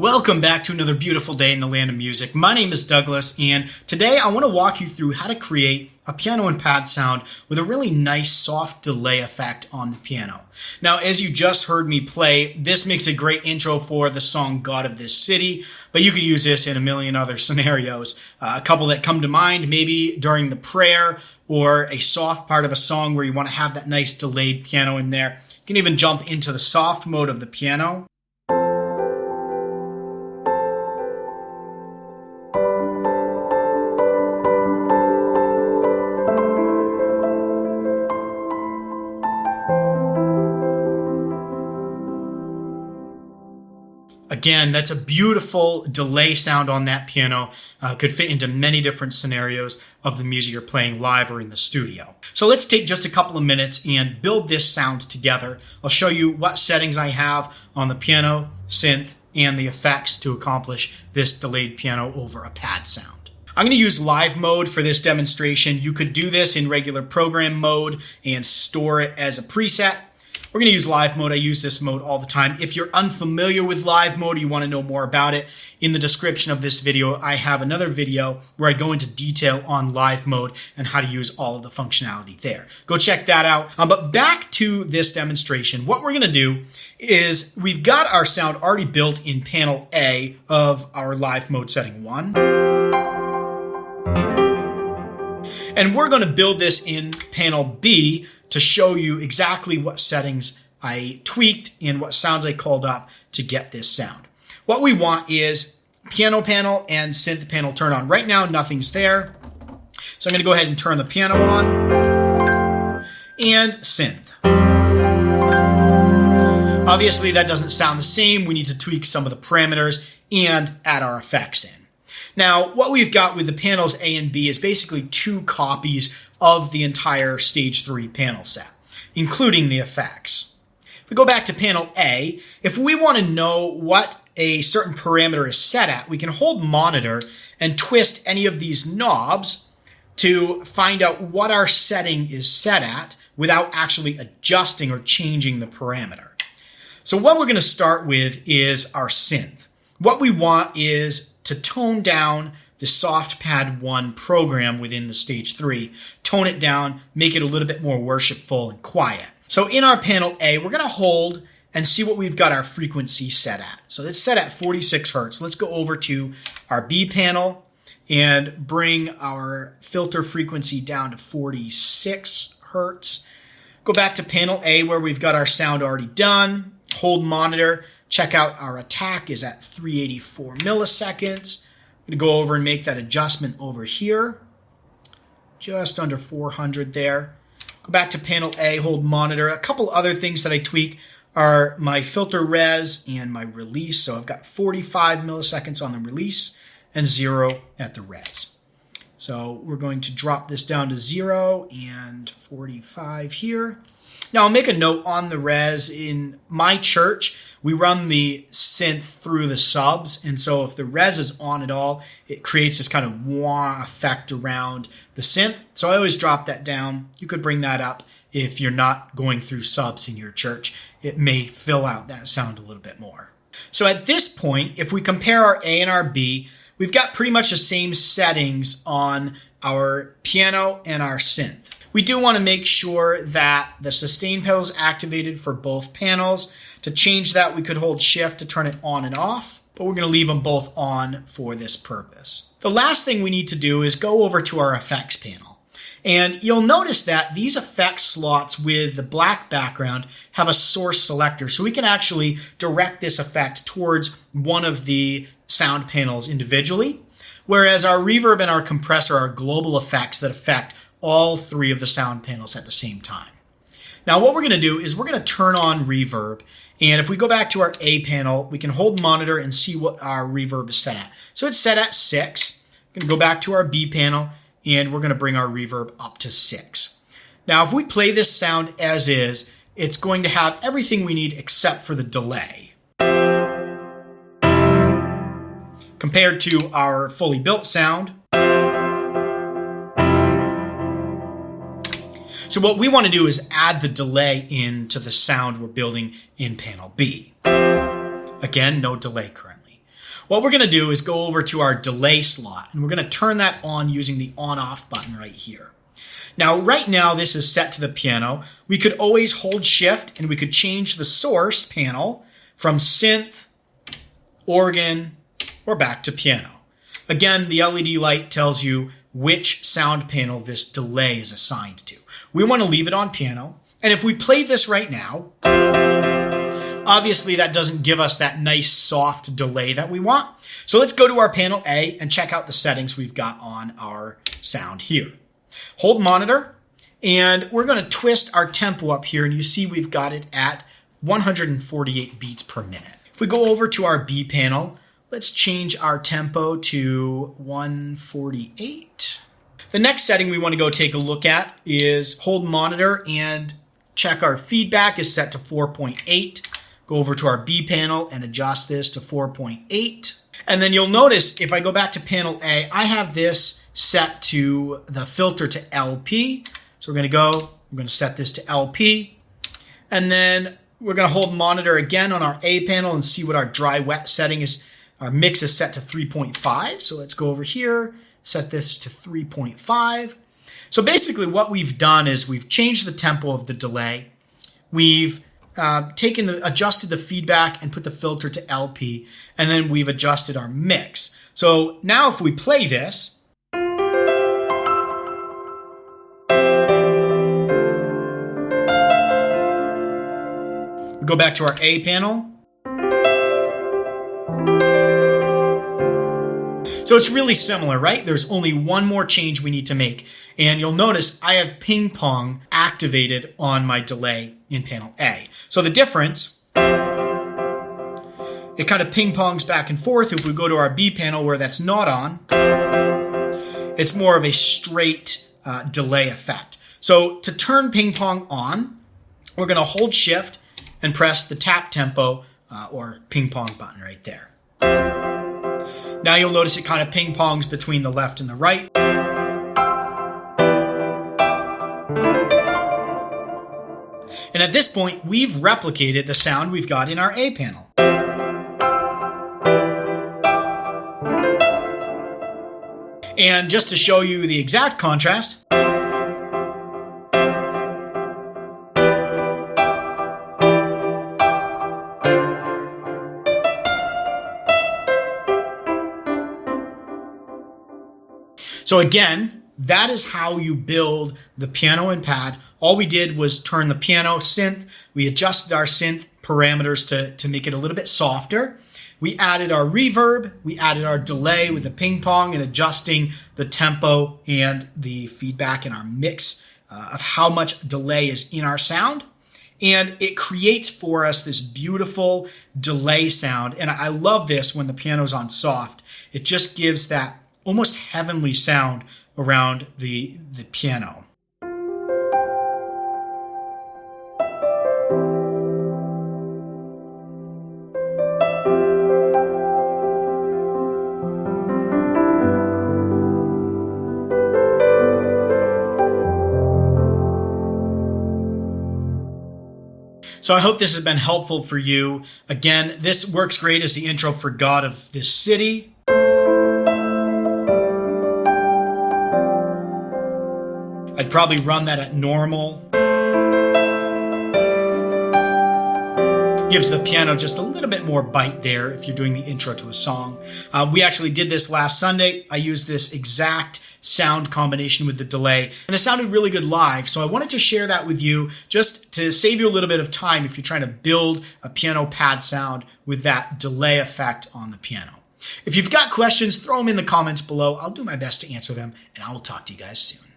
Welcome back to another beautiful day in the land of music. My name is Douglas, and today I want to walk you through how to create a piano and pad sound with a really nice soft delay effect on the piano. Now, as you just heard me play, this makes a great intro for the song God of This City, but you could use this in a million other scenarios. A couple that come to mind, maybe during the prayer or a soft part of a song where you want to have that nice delayed piano in there. You can even jump into the soft mode of the piano. Again, that's a beautiful delay sound on that piano. Could fit into many different scenarios of the music you're playing live or in the studio. So let's take just a couple of minutes and build this sound together. I'll show you what settings I have on the piano, synth, and the effects to accomplish this delayed piano over a pad sound. I'm going to use live mode for this demonstration. You could do this in regular program mode and store it as a preset. We're going to use live mode. I use this mode all the time. If you're unfamiliar with live mode, you want to know more about it, in the description of this video, I have another video where I go into detail on live mode and how to use all of the functionality there. Go check that out. But back to this demonstration, what we're going to do is we've got our sound already built in panel A of our live mode setting 1. And we're going to build this in panel B to show you exactly what settings I tweaked and what sounds I called up to get this sound. What we want is piano panel and synth panel turn on. Right now, nothing's there. So I'm going to go ahead and turn the piano on and synth. Obviously, that doesn't sound the same. We need to tweak some of the parameters and add our effects in. Now, what we've got with the panels A and B is basically 2 copies of the entire stage 3 panel set, including the effects. If we go back to panel A, if we want to know what a certain parameter is set at, we can hold monitor and twist any of these knobs to find out what our setting is set at without actually adjusting or changing the parameter. So what we're going to start with is our synth. What we want is to tone down the soft pad 1 program within the stage 3, tone it down, make it a little bit more worshipful and quiet. So in our panel A, we're going to hold and see what we've got our frequency set at. So it's set at 46 hertz. Let's go over to our B panel and bring our filter frequency down to 46 hertz. Go back to panel A where we've got our sound already done. Hold monitor. Check out our attack is at 384 milliseconds. I'm going to go over and make that adjustment over here. Just under 400 there. Go back to panel A, hold monitor. A couple other things that I tweak are my filter res and my release. So I've got 45 milliseconds on the release and 0 at the res. So we're going to drop this down to 0 and 45 here. Now I'll make a note on the res. In my church, we run the synth through the subs, and so if the res is on at all, it creates this kind of wah effect around the synth. So I always drop that down. You could bring that up if you're not going through subs in your church. It may fill out that sound a little bit more. So at this point, if we compare our A and our B, we've got pretty much the same settings on our piano and our synth. We do want to make sure that the sustain pedal is activated for both panels. To change that, we could hold shift to turn it on and off, but we're going to leave them both on for this purpose. The last thing we need to do is go over to our effects panel. And you'll notice that these effects slots with the black background have a source selector, so we can actually direct this effect towards one of the sound panels individually, whereas our reverb and our compressor are global effects that affect all 3 of the sound panels at the same time. Now what we're going to do is we're going to turn on reverb, and if we go back to our A panel, we can hold monitor and see what our reverb is set at. So it's set at 6. We're going to go back to our B panel, and we're going to bring our reverb up to 6. Now if we play this sound as is, it's going to have everything we need except for the delay. Compared to our fully built sound, So what we want to do is add the delay into the sound we're building in panel B. Again, no delay currently. What we're going to do is go over to our delay slot, and we're going to turn that on using the on-off button right here. Now, right now, this is set to the piano. We could always hold shift, and we could change the source panel from synth, organ, or back to piano. Again, the LED light tells you which sound panel this delay is assigned to. We want to leave it on piano. And if we play this right now, obviously that doesn't give us that nice soft delay that we want. So let's go to our panel A and check out the settings we've got on our sound here. Hold monitor, and we're going to twist our tempo up here, and you see we've got it at 148 beats per minute. If we go over to our B panel, let's change our tempo to 148. The next setting we want to go take a look at is hold monitor and check our feedback is set to 4.8. Go over to our B panel and adjust this to 4.8. And then you'll notice if I go back to panel A, I have this set to the filter to LP. So we're going to set this to LP. And then we're going to hold monitor again on our A panel and see what our dry wet setting is. Our mix is set to 3.5. So let's go over here, set this to 3.5. So basically what we've done is we've changed the tempo of the delay. We've adjusted the feedback and put the filter to LP, and then we've adjusted our mix. So now if we play this, we go back to our A panel. So it's really similar, right? There's only one more change we need to make. And you'll notice I have ping pong activated on my delay in panel A. So the difference, it kind of ping pongs back and forth. If we go to our B panel where that's not on, it's more of a straight delay effect. So to turn ping pong on, we're going to hold shift and press the tap tempo or ping pong button right there. Now you'll notice it kind of ping pongs between the left and the right. And at this point, we've replicated the sound we've got in our A panel. And just to show you the exact contrast, so again, that is how you build the piano and pad. All we did was turn the piano synth. We adjusted our synth parameters to make it a little bit softer. We added our reverb. We added our delay with the ping pong and adjusting the tempo and the feedback in our mix of how much delay is in our sound. And it creates for us this beautiful delay sound. And I love this when the piano's on soft. It just gives that almost heavenly sound around the piano. So I hope this has been helpful for you. Again, this works great as the intro for God of This City. I'd probably run that at normal. Gives the piano just a little bit more bite there if you're doing the intro to a song. We actually did this last Sunday. I used this exact sound combination with the delay, and it sounded really good live. So I wanted to share that with you just to save you a little bit of time if you're trying to build a piano pad sound with that delay effect on the piano. If you've got questions, throw them in the comments below. I'll do my best to answer them, and I will talk to you guys soon.